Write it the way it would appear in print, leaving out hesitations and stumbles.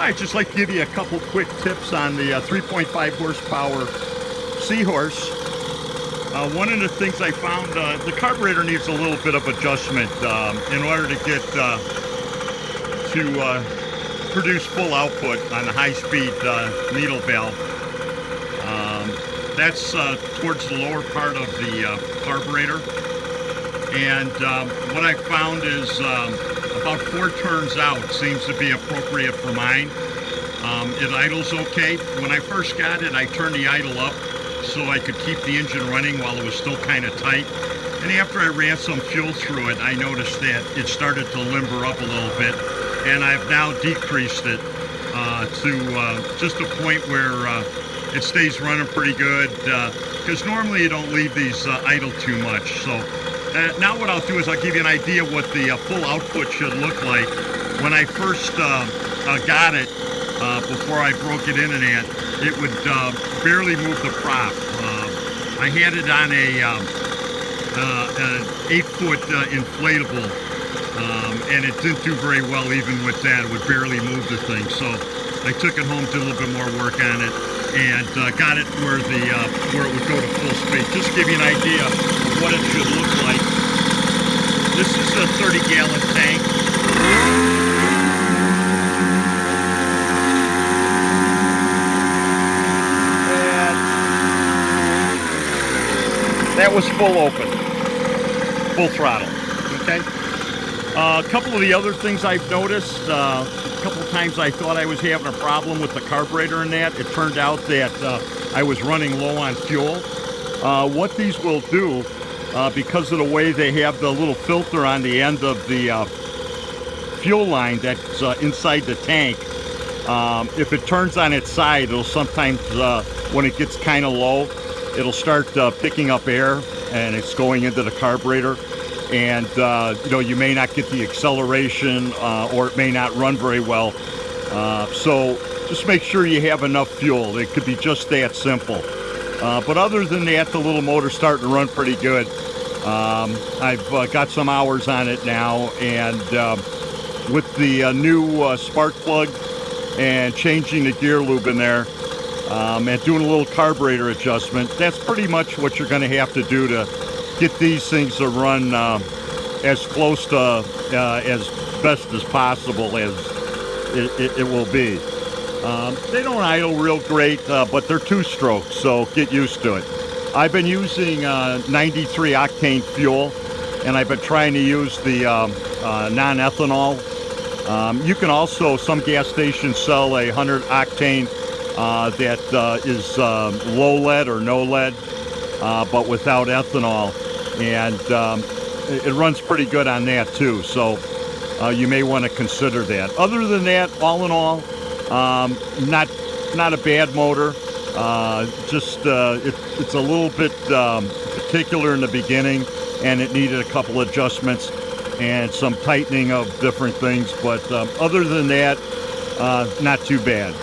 I'd just like to give you a couple quick tips on the 3.5 horsepower Seahorse. One of the things I found, the carburetor needs a little bit of adjustment in order to get to produce full output on the high-speed needle valve. That's towards the lower part of the carburetor. And what I found is about 4 turns out seems to be appropriate for mine. It idles okay. When I first got it, I turned the idle up so I could keep the engine running while it was still kind of tight. And after I ran some fuel through it, I noticed that it started to limber up a little bit. And I've now decreased it to just a point where it stays running pretty good. Because normally you don't leave these idle too much. So now what I'll do is I'll give you an idea what the full output should look like. When I first got it, before I broke it in and that, it would barely move the prop. I had it on an 8-foot inflatable, and it didn't do very well even with that. It would barely move the thing. So I took it home, did a little bit more work on it, and got it where it would go to full speed. Just to give you an idea of what it should look like. This is a 30-gallon tank. That was full open, full throttle, okay? A couple of the other things I've noticed, a couple of times I thought I was having a problem with the carburetor and that. It turned out that I was running low on fuel. What these will do, because of the way they have the little filter on the end of the fuel line that's inside the tank, if it turns on its side, it'll sometimes, when it gets kind of low, it'll start picking up air and it's going into the carburetor, and you know, you may not get the acceleration or it may not run very well. So just make sure you have enough fuel. It could be just that simple. But other than that, the little motor's starting to run pretty good. I've got some hours on it now, and with the new spark plug and changing the gear lube in there, and doing a little carburetor adjustment, that's pretty much what you're going to have to do to get these things to run as close to as best as possible as it will be. They don't idle real great, but they're 2-stroke, so get used to it. I've been using 93 octane fuel, and I've been trying to use the non-ethanol. You can also, some gas stations sell a 100 octane that is low lead or no lead, but without ethanol, and it runs pretty good on that too, so you may want to consider that. Other than that, all in all, not a bad motor. Just it's a little bit particular in the beginning, and it needed a couple adjustments and some tightening of different things, but other than that, not too bad.